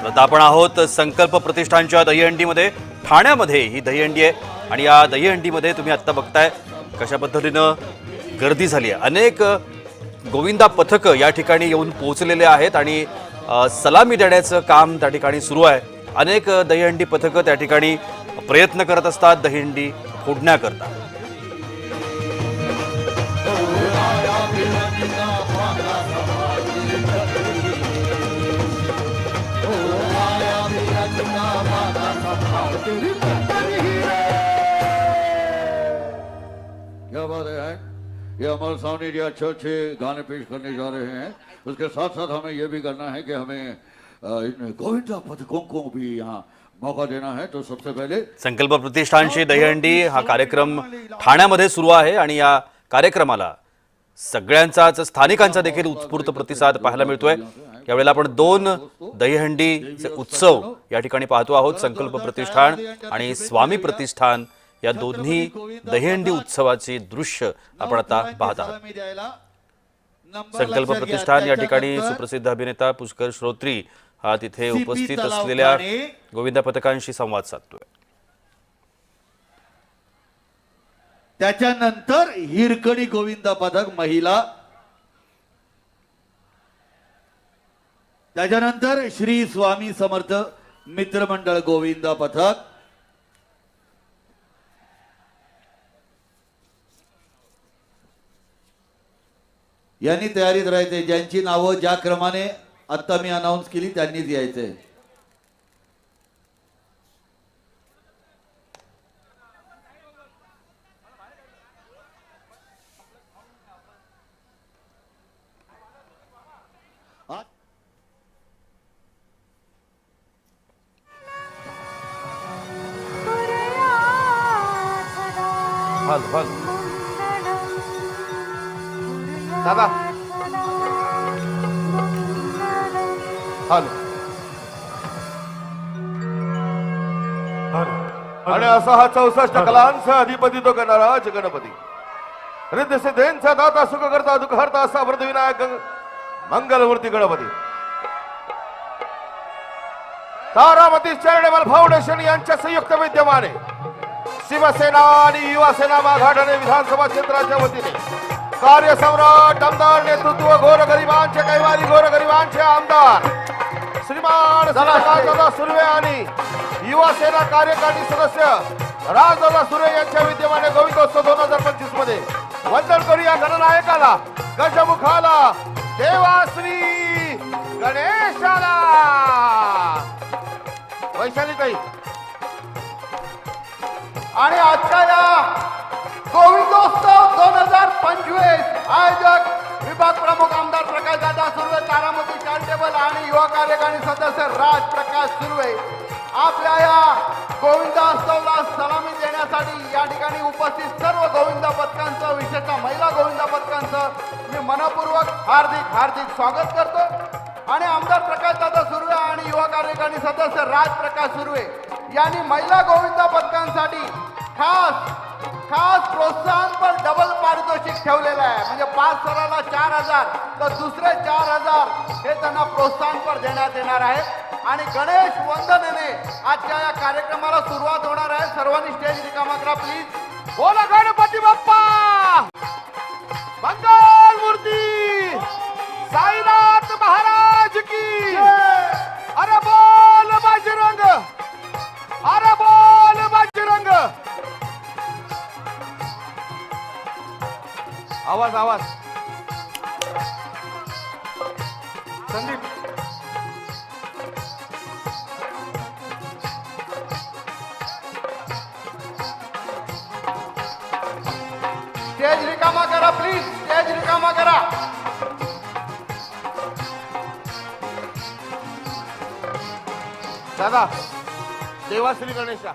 आता आपण आहोत संकल्प प्रतिष्ठानच्या दहीहंडीमध्ये. ठाण्यामध्ये ही दहीहंडी आहे आणि या दहीहंडीमध्ये तुम्ही आत्ता बघताय कशा पद्धतीनं गर्दी झाली आहे. अनेक गोविंदा पथक या ठिकाणी येऊन पोहोचलेले आहेत आणि सलामी देण्याचं काम त्या ठिकाणी सुरू आहे. अनेक दहीहंडी पथक त्या ठिकाणी प्रयत्न करत असतात दहीहंडी फोडण्याकरता. क्या बात है, ये हमारे सामने जो अच्छे अच्छे गाने पेश करने जा रहे हैं, उसके साथ साथ हमें ये भी करना है कि हमें इन गोविंदा पथकों को भी यहाँ मौका देना है. तो सबसे पहले संकल्प प्रतिष्ठानची दहीहंडी हा कार्यक्रम ठाण्यामध्ये सुरू आहे आणि या कार्यक्रमाला सगळ्यांचाच स्थानिकांचा देखील उत्स्फूर्त प्रतिसाद पाहायला मिळतोय. यावेळेला आपण दोन दहीहंडीचे उत्सव या ठिकाणी पाहतो आहोत. संकल्प प्रतिष्ठान आणि स्वामी प्रतिष्ठान या दोन्ही दहीहंडी उत्सवाची दृश्य आपण आता पाहत आहात. संकल्प प्रतिष्ठान या ठिकाणी सुप्रसिद्ध अभिनेता पुष्कर श्रोत्री हा तिथे उपस्थित असलेल्या गोविंदा पथकांशी संवाद साधतोय. त्याच्यानंतर हिरकणी गोविंदा पथक महिला, त्याच्यानंतर श्री स्वामी समर्थ मित्रमंडळ गोविंदा पथक, यांनी तयारीत राहायचे. ज्यांची नावं ज्या क्रमाने आता मी अनाउन्स केली त्यांनीच यायचंय. दादा आणि असा हा 64 कलांचा अधिपती तो गणराज गणपती, रिद्ध सिद्धेंचा दाता सुख करता दुःख हरता असा वरदविनायक मंगलमूर्ती गणपती. तारामती चॅरिटेबल फाउंडेशन यांच्या संयुक्त विद्यमाने शिवसेना आणि युवासेना माघाडणे विधानसभा क्षेत्राच्या वतीने कार्यसम्राट आमदार नेतृत्व गोरगरिबांचे कैवारी गोरगरिबांचे आमदार श्रीमान दादा सुर्वे आणि युवा सेना कार्यकारी सदस्य राजदादा सुर्वे यांच्या विद्यमाने गोविंदोत्सव 2025 मध्ये वंदन करूया गणनायकाला, गजमुखाला, देवाश्री गणेशाला. वैशालीताई आणि आजच्या या गोविंदोत्सव 2025 आयोजक विभाग प्रमुख आमदार प्रकाश दादा सुर्वे, तारामती चॅरिटेबल आणि युवा कार्यकारी सदस्य राज प्रकाश सुर्वे आपल्या या गोविंदोत्सवाला सलामी देण्यासाठी या ठिकाणी उपस्थित सर्व गोविंदा पथकांचं, विशेषतः महिला गोविंदा पथकांचं मी मनपूर्वक हार्दिक स्वागत करतो. आणि आमदार प्रकाश दादा सुर्वे आणि युवा कार्यकारी सदस्य राज प्रकाश सुर्वे यांनी महिला गोविंदा पथकांसाठी खास प्रोत्साहन पर डबल पारितोषिक ठेवलेलं आहे. म्हणजे 5 सराला 4,000 तर दुसरे 4,000 हे त्यांना प्रोत्साहन पर देण्यात येणार आहे. आणि गणेश वंदनेने आजच्या या कार्यक्रमाला सुरुवात होणार आहे. सर्वांनी स्टेज रिकामा करा प्लीज. बोला गणपती बाप्पा, मंगल मूर्ती, साईनाथ महाराज की. अरे बोल बजरंग, अरे बोल बजरंग. आवाज संदीप. स्टेज रिकामा करा प्लीज, स्टेज रिकामा करा. दादा देवाश्री गणेशा.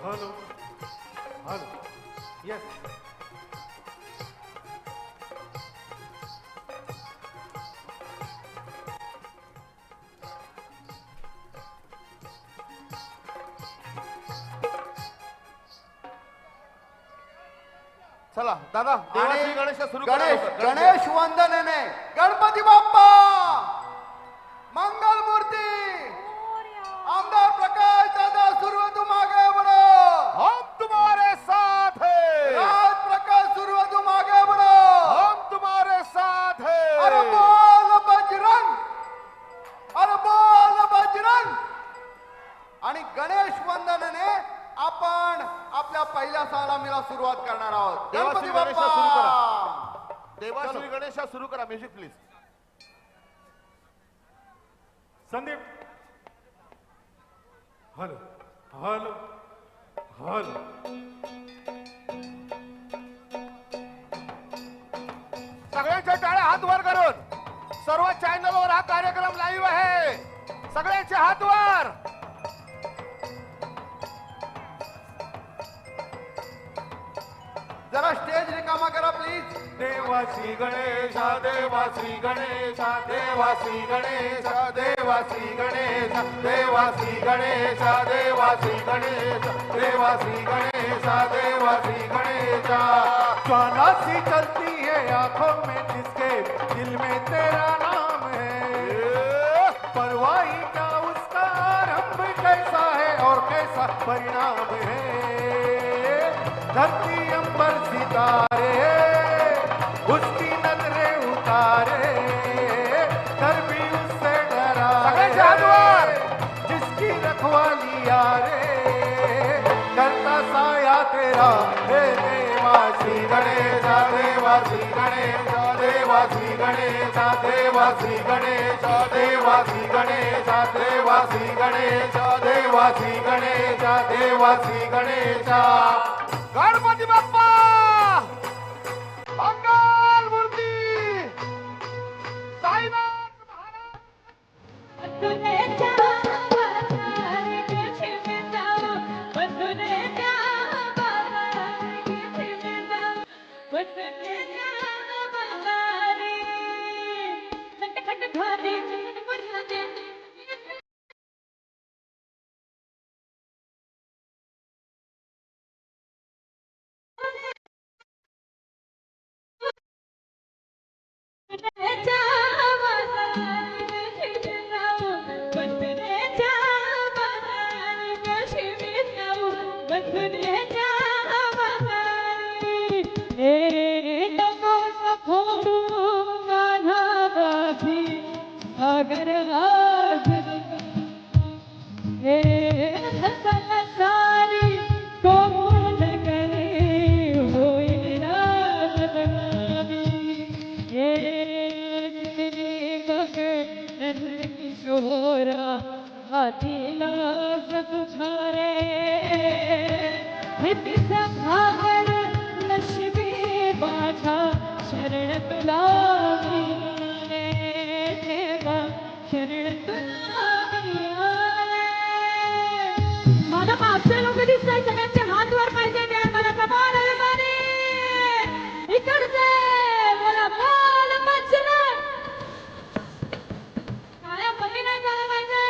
Hello yes. चला दादा देवाश्री गणेश सुरू करा गणेश लवकर. गणेश वंदनेने गणपती बाप्पा मंगल मूर्ती आमदार प्रकाश दादा सुरू तुम आगे बढ़ो हम तुम्हारे साथ हैं राज प्रकाश सुरू तुम आगे बढ़ो हम तुम्हारे साथ अरे हैं बोल बजरंग अरे बोल बजरंग आणि गणेश वंदनेने आपण आपल्या पहिल्या सालामीला सुरुवात करणार आहोत देवाश्री गणपती गणेश सुरू बाप्पा देवाश्री गणेश सुरू करा music please Sandeep hello hello hello सगळ्यांच्या टाळ्या हात वर करून सर्व चॅनलवर हा कार्यक्रम लाईव्ह आहे सगळ्यांचे हात वर जरा स्टेज रिकामा करा प्लीज देवासी गणेशा देवाश्री गणेशा देवाश्री गणेशा देवाश्री गणेशा देवाश्री गणेशा देवाश्री गणेशा देवाश्री गणेशा देवाश्री गणेशा ज्वाला सी चलती है आंखों में जिसके दिल में तेरा नाम है परवाही क्या उसका आरंभ कैसा है और कैसा परिणाम है धरती अंबर सितारे उसकी नजरें उतारे कर भी उससे डरा सगळ्यांचे हात वर. जिसकी रखवाली यारे करता साया तेरा हे देवासी गणेशा देवाश्री गणेशा देवाश्री गणेशा देवाश्री गणेशा देवाश्री गणेशा देवाश्री गणेशा देवाश्री गणेशा देवाश्री गणेशा गणपती बाप्पा मंगल मूर्ती साईनाथ महाराज अगर आज सारी को करे हो किशोरा हाथीला सारे सागर नशिबी माझा शरण तुला शरण तुला माझा मागचे लोक दिसतंय सगळ्यांचे हात वर पाहिजे द्या मला कमाल अभिमानी इकडचे मला बोल बचला काळ्या पती नाही झाला पाहिजे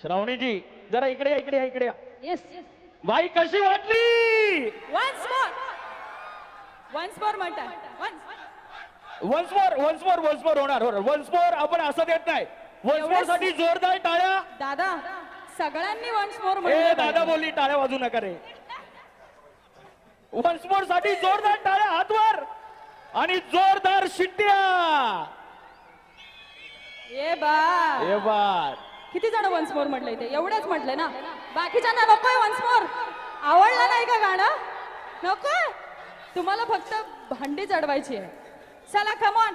श्रावणीजी जरा इकडे या, इकडे या, इकडे या. येस बाई कशी वाटली वन्स मोर म्हणतात वन्स मोर होणार वन्स मोर आपण असं देत नाही वन्स मोर एवढंच? साठी जोरदार टाळ्या दादा सगळ्यांनी वन्स मोर ए दादा बोलली टाळ्या वाजू नका रे वन्स मोर साठी जोरदार टाळ्या हातवर आणि जोरदार शिट्ट्या. ये बार किती जण वन्स मोर म्हटलं इथे? एवढेच म्हटले ना, बाकीच्यांना नकोय वन्स मोर? आवडलं नाही का गाणं? नकोय तुम्हाला? फक्त भांडी चढवायची आहे. चला कम ऑन.